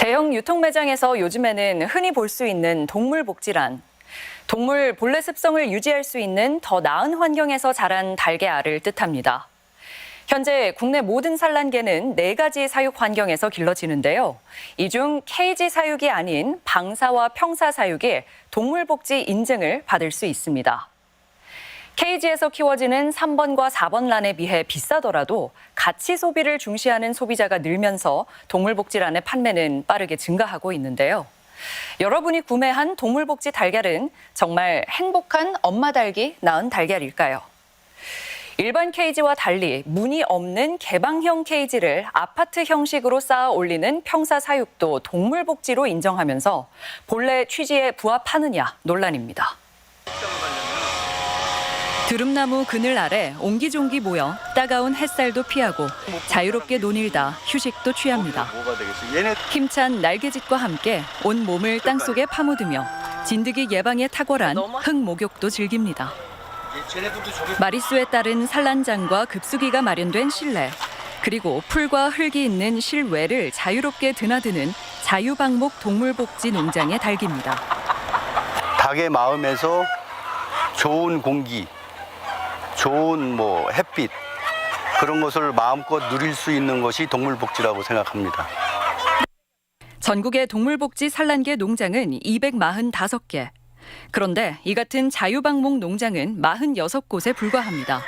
대형 유통 매장에서 요즘에는 흔히 볼 수 있는 동물 복지란, 동물 본래 습성을 유지할 수 있는 더 나은 환경에서 자란 달걀을 뜻합니다. 현재 국내 모든 산란개는 4가지 사육 환경에서 길러지는데요. 이 중 케이지 사육이 아닌 방사와 평사 사육이 동물복지 인증을 받을 수 있습니다. 케이지에서 키워지는 3번과 4번 란에 비해 비싸더라도 가치 소비를 중시하는 소비자가 늘면서 동물복지란의 판매는 빠르게 증가하고 있는데요. 여러분이 구매한 동물복지 달걀은 정말 행복한 엄마 닭이 낳은 달걀일까요? 일반 케이지와 달리 문이 없는 개방형 케이지를 아파트 형식으로 쌓아 올리는 평사 사육도 동물복지로 인정하면서 본래 취지에 부합하느냐 논란입니다. 드름나무 그늘 아래 옹기종기 모여 따가운 햇살도 피하고 자유롭게 논일다 휴식도 취합니다. 힘찬 날개짓과 함께 온 몸을 땅속에 파묻으며 진드기 예방에 탁월한 흙 목욕도 즐깁니다. 마리수에 따른 산란장과 급수기가 마련된 실내, 그리고 풀과 흙이 있는 실외를 자유롭게 드나드는 자유방목 동물복지 농장의 닭입니다. 닭의 마음에서 좋은 공기, 좋은 햇빛, 그런 것을 마음껏 누릴 수 있는 것이 동물복지라고 생각합니다. 전국의 동물복지 산란개 농장은 245개. 그런데 이 같은 자유방목 농장은 46곳에 불과합니다.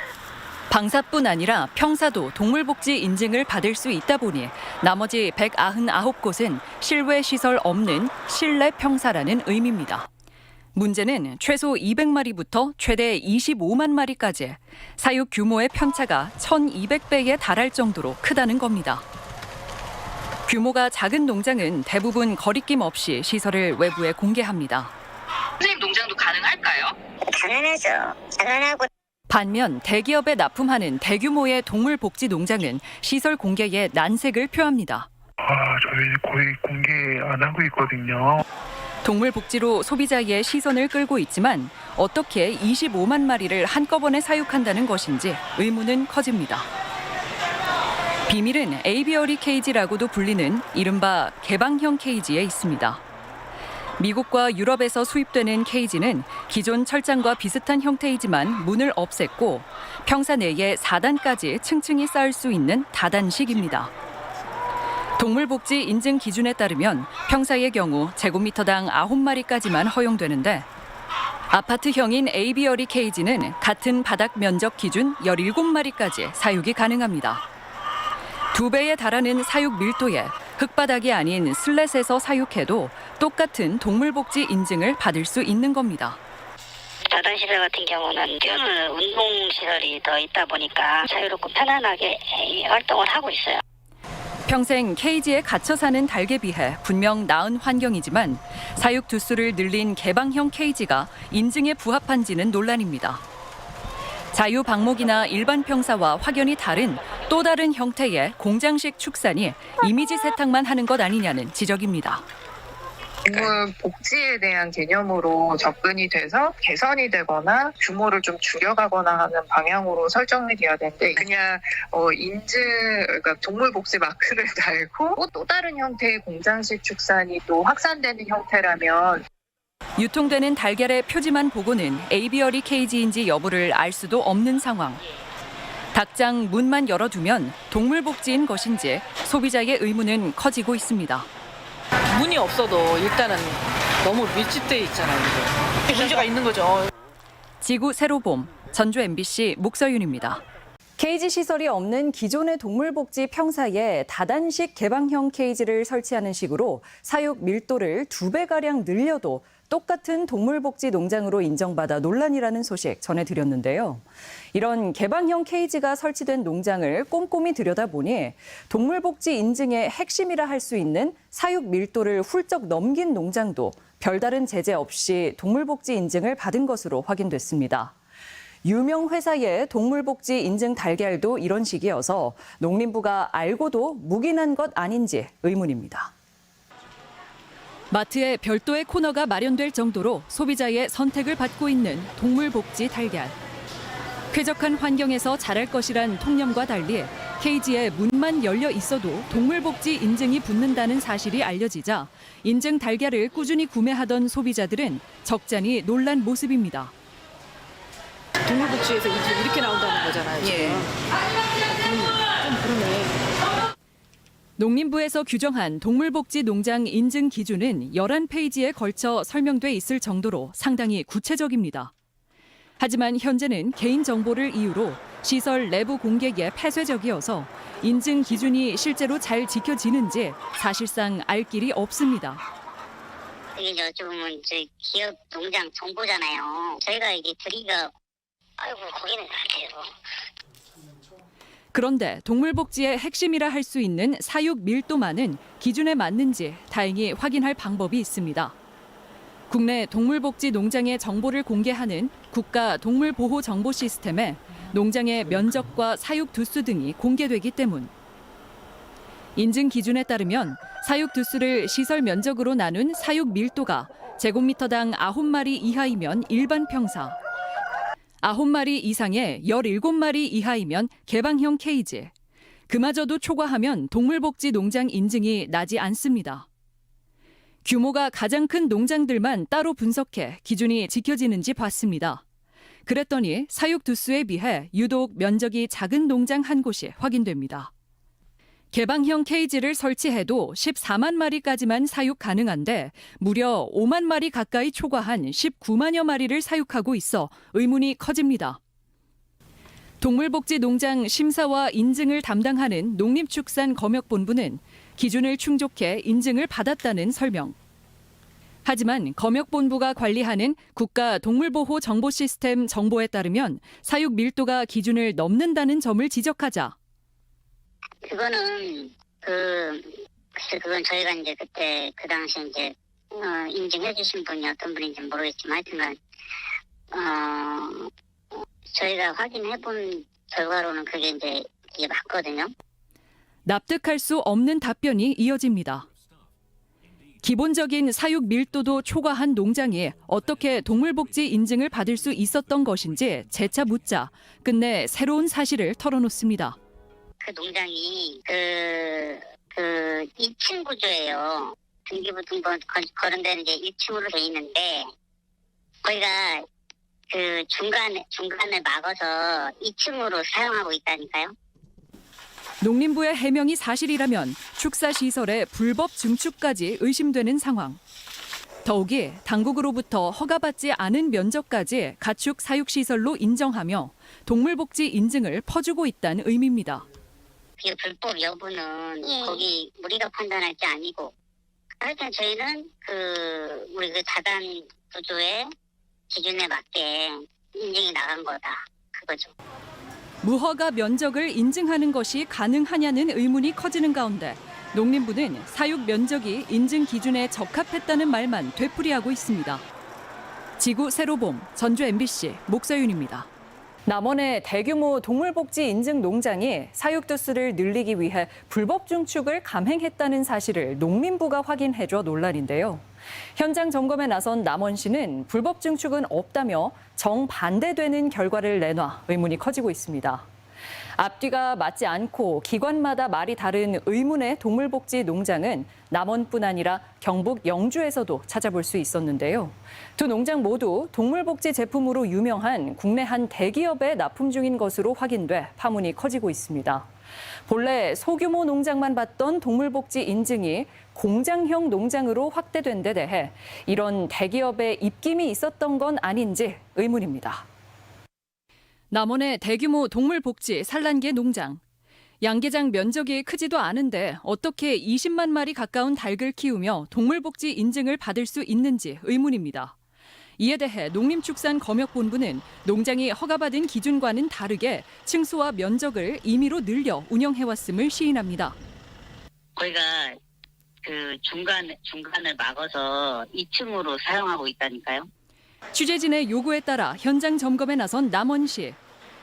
방사뿐 아니라 평사도 동물복지 인증을 받을 수 있다 보니 나머지 199곳은 실외 시설 없는 실내 평사라는 의미입니다. 문제는 최소 200마리부터 최대 25만 마리까지 사육 규모의 편차가 1,200배에 달할 정도로 크다는 겁니다. 규모가 작은 농장은 대부분 거리낌 없이 시설을 외부에 공개합니다. 선생님 농장도 가능할까요? 가능하죠. 가능하고. 반면 대기업에 납품하는 대규모의 동물복지 농장은 시설 공개에 난색을 표합니다. 저희 거의 공개 안 하고 있거든요. 동물복지로 소비자의 시선을 끌고 있지만 어떻게 25만 마리를 한꺼번에 사육한다는 것인지 의문은 커집니다. 비밀은 에이비어리 케이지라고도 불리는 이른바 개방형 케이지에 있습니다. 미국과 유럽에서 수입되는 케이지는 기존 철장과 비슷한 형태이지만 문을 없앴고 평사 내에 4단까지 층층이 쌓을 수 있는 다단식입니다. 동물복지 인증 기준에 따르면 평사의 경우 제곱미터당 9마리까지만 허용되는데 아파트형인 에이비어리 케이지는 같은 바닥 면적 기준 17마리까지 사육이 가능합니다. 2배에 달하는 사육 밀도에 흙바닥이 아닌 슬랫에서 사육해도 똑같은 동물복지 인증을 받을 수 있는 겁니다. 다단시설 같은 경우는 뛰어난 운동시설이 더 있다 보니까 자유롭고 편안하게 활동을 하고 있어요. 평생 케이지에 갇혀 사는 닭에 비해 분명 나은 환경이지만 사육 두수를 늘린 개방형 케이지가 인증에 부합한지는 논란입니다. 자유방목이나 일반 평사와 확연히 다른 또 다른 형태의 공장식 축산이 이미지 세탁만 하는 것 아니냐는 지적입니다. 동물 복지에 대한 개념으로 접근이 돼서 개선이 되거나 규모를 좀 줄여가거나 하는 방향으로 설정이 돼야 되는데 그냥 그러니까 동물 복지 마크를 달고 또 다른 형태의 공장식 축산이 또 확산되는 형태라면 유통되는 달걀의 표지만 보고는 에이비어리 케이지인지 여부를 알 수도 없는 상황. 닭장 문만 열어두면 동물복지인 것인지 소비자의 의문은 커지고 있습니다. 문이 없어도 일단은 너무 밀집돼 있잖아요. 이게 문제가 있는 거죠. 지구 새로봄, 전주 MBC 목서윤입니다. 케이지 시설이 없는 기존의 동물복지 평사에 다단식 개방형 케이지를 설치하는 식으로 사육 밀도를 2배가량 늘려도 똑같은 동물복지 농장으로 인정받아 논란이라는 소식 전해드렸는데요. 이런 개방형 케이지가 설치된 농장을 꼼꼼히 들여다보니 동물복지 인증의 핵심이라 할 수 있는 사육 밀도를 훌쩍 넘긴 농장도 별다른 제재 없이 동물복지 인증을 받은 것으로 확인됐습니다. 유명 회사의 동물복지 인증 달걀도 이런 식이어서 농림부가 알고도 묵인한 것 아닌지 의문입니다. 마트에 별도의 코너가 마련될 정도로 소비자의 선택을 받고 있는 동물복지 달걀. 쾌적한 환경에서 자랄 것이란 통념과 달리 케이지에 문만 열려 있어도 동물복지 인증이 붙는다는 사실이 알려지자 인증 달걀을 꾸준히 구매하던 소비자들은 적잖이 놀란 모습입니다. 동물복지에서 이제 이렇게 나온다는 거잖아요. 지금. 좀 그러네. 농림부에서 규정한 동물복지 농장 인증 기준은 11페이지에 걸쳐 설명돼 있을 정도로 상당히 구체적입니다. 하지만 현재는 개인정보를 이유로 시설 내부 공개에 폐쇄적이어서 인증 기준이 실제로 잘 지켜지는지 사실상 알 길이 없습니다. 이게 여쭤보면 저희 기업 농장 정보잖아요. 저희가 이게 드리기가 아이고 거기는 갈게요. 그런데 동물복지의 핵심이라 할 수 있는 사육 밀도만은 기준에 맞는지 다행히 확인할 방법이 있습니다. 국내 동물복지 농장의 정보를 공개하는 국가 동물보호 정보 시스템에 농장의 면적과 사육 두수 등이 공개되기 때문. 인증 기준에 따르면 사육 두수를 시설 면적으로 나눈 사육 밀도가 제곱미터당 9마리 이하이면 일반 평사, 9마리 이상의 17마리 이하이면 개방형 케이지, 그마저도 초과하면 동물복지 농장 인증이 나지 않습니다. 규모가 가장 큰 농장들만 따로 분석해 기준이 지켜지는지 봤습니다. 그랬더니 사육 두수에 비해 유독 면적이 작은 농장 한 곳이 확인됩니다. 개방형 케이지를 설치해도 14만 마리까지만 사육 가능한데 무려 5만 마리 가까이 초과한 19만여 마리를 사육하고 있어 의문이 커집니다. 동물복지 농장 심사와 인증을 담당하는 농림축산검역본부는 기준을 충족해 인증을 받았다는 설명. 하지만 검역본부가 관리하는 국가 동물보호 정보 시스템 정보에 따르면 사육 밀도가 기준을 넘는다는 점을 지적하자 그거는 글쎄 그건 저희가 이제 그때 그 당시 이제 인증해 주신 분이 어떤 분인지 모르겠지만 하여튼간 저희가 확인해 본 결과로는 그게 이제 이게 맞거든요. 납득할 수 없는 답변이 이어집니다. 기본적인 사육 밀도도 초과한 농장이 어떻게 동물복지 인증을 받을 수 있었던 것인지 재차 묻자 끝내 새로운 사실을 털어놓습니다. 그 농장이 그 2층 구조예요. 등기부등 거론되는 게 1층으로 돼 있는데 거기가 그 중간을 막아서 2층으로 사용하고 있다니까요. 농림부의 해명이 사실이라면 축사시설의 불법 증축까지 의심되는 상황. 더욱이 당국으로부터 허가받지 않은 면적까지 가축 사육시설로 인정하며 동물복지 인증을 퍼주고 있다는 의미입니다. 그 불법 여부는 거기 우리가 판단할 게 아니고 하여튼 저희는 우리 그 자단 구조의 기준에 맞게 인증이 나간 거다. 그거죠. 무허가 면적을 인증하는 것이 가능하냐는 의문이 커지는 가운데 농림부는 사육 면적이 인증 기준에 적합했다는 말만 되풀이하고 있습니다. 지구 세로봄 전주 MBC 목서윤입니다. 남원의 대규모 동물복지 인증 농장이 사육 두수를 늘리기 위해 불법 증축을 감행했다는 사실을 농림부가 확인해줘 논란인데요. 현장 점검에 나선 남원시는 불법 증축은 없다며 정반대되는 결과를 내놔 의문이 커지고 있습니다. 앞뒤가 맞지 않고 기관마다 말이 다른 의문의 동물복지 농장은 남원뿐 아니라 경북 영주에서도 찾아볼 수 있었는데요. 두 농장 모두 동물복지 제품으로 유명한 국내 한 대기업에 납품 중인 것으로 확인돼 파문이 커지고 있습니다. 본래 소규모 농장만 받던 동물복지 인증이 공장형 농장으로 확대된 데 대해 이런 대기업의 입김이 있었던 건 아닌지 의문입니다. 남원의 대규모 동물복지 산란계 농장. 양계장 면적이 크지도 않은데 어떻게 20만 마리 가까운 닭을 키우며 동물복지 인증을 받을 수 있는지 의문입니다. 이에 대해 농림축산검역본부는 농장이 허가받은 기준과는 다르게 층수와 면적을 임의로 늘려 운영해왔음을 시인합니다. 거기가 그 중간을 막아서 2층으로 사용하고 있다니까요. 취재진의 요구에 따라 현장 점검에 나선 남원시.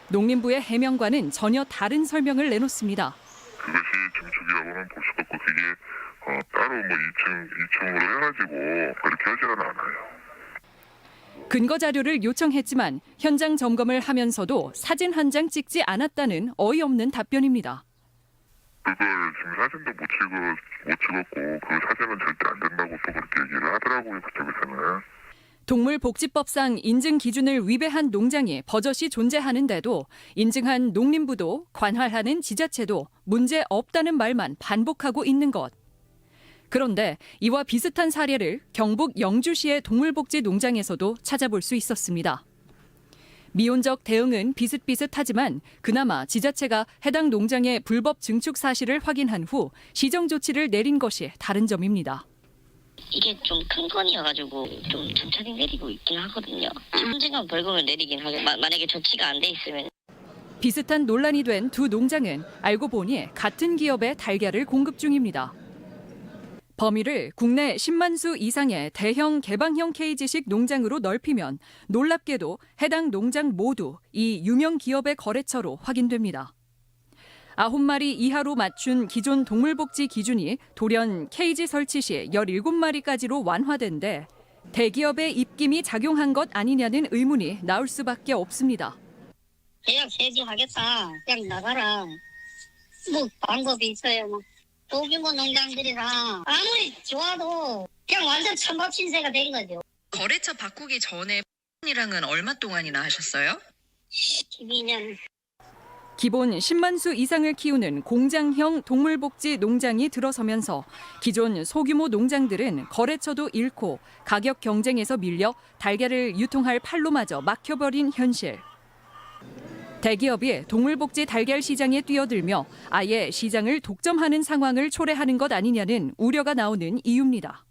농림부의 해명과는 전혀 다른 설명을 내놓습니다. 그것이 증축이라고는 볼 수가 없고 그게 따로 뭐 2층으로 해가지고 그렇게 하지는 않아요. 근거 자료를 요청했지만 현장 점검을 하면서도 사진 한 장 찍지 않았다는 어이없는 답변입니다. 그걸 지금 사진도 못 찍었고 그 사진은 절대 안 된다고 또 그렇게 얘기를 하더라고요. 그쪽에서는. 동물복지법상 인증 기준을 위배한 농장이 버젓이 존재하는데도 인증한 농림부도 관할하는 지자체도 문제 없다는 말만 반복하고 있는 것. 그런데 이와 비슷한 사례를 경북 영주시의 동물복지 농장에서도 찾아볼 수 있었습니다. 미온적 대응은 비슷비슷하지만 그나마 지자체가 해당 농장의 불법 증축 사실을 확인한 후 시정 조치를 내린 것이 다른 점입니다. 이게 좀 큰 건이어가지고 좀 천천히 내리고 있긴 하거든요. 언젠간 벌금을 내리긴 하겠. 만약에 조치가 안 돼 있으면. 비슷한 논란이 된 두 농장은 알고 보니 같은 기업의 달걀을 공급 중입니다. 범위를 국내 10만 수 이상의 대형 개방형 케이지식 농장으로 넓히면 놀랍게도 해당 농장 모두 이 유명 기업의 거래처로 확인됩니다. 9마리 이하로 맞춘 기존 동물복지 기준이 돌연 케이지 설치 시 17마리까지로 완화된데 대기업의 입김이 작용한 것 아니냐는 의문이 나올 수밖에 없습니다. 계약 폐지하겠다. 그냥 나가라. 뭐 방법이 있어요. 뭐 소규모 농장들이라 아무리 좋아도 그냥 완전 천박 신세가 된 거죠. 거래처 바꾸기 전에 이랑은 얼마 동안이나 하셨어요? 12년. 기본 10만 수 이상을 키우는 공장형 동물복지 농장이 들어서면서 기존 소규모 농장들은 거래처도 잃고 가격 경쟁에서 밀려 달걀을 유통할 판로마저 막혀버린 현실. 대기업이 동물복지 달걀 시장에 뛰어들며 아예 시장을 독점하는 상황을 초래하는 것 아니냐는 우려가 나오는 이유입니다.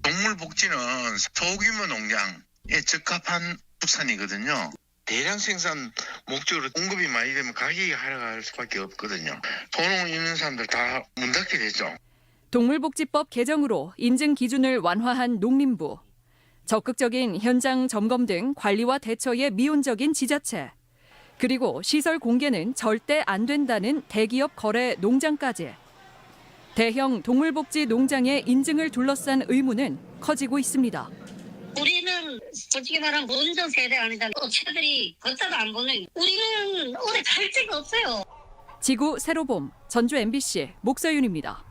동물복지는 소규모 농장에 적합한 축산이거든요. 대량 생산 목적으로 공급이 많이 되면 가격이 하락할 수밖에 없거든요. 돈을 있는 사람들 다 문 닫게 되죠. 동물복지법 개정으로 인증 기준을 완화한 농림부, 적극적인 현장 점검 등 관리와 대처에 미온적인 지자체, 그리고 시설 공개는 절대 안 된다는 대기업 거래 농장까지. 대형 동물복지 농장의 인증을 둘러싼 의문은 커지고 있습니다. 우리는 솔직히 말하면 먼저 세대 아니다. 업체들이 걷다도 안 보는. 우리는 오래 갈 데가 없어요. 지구 새로봄 전주 MBC 목서윤입니다.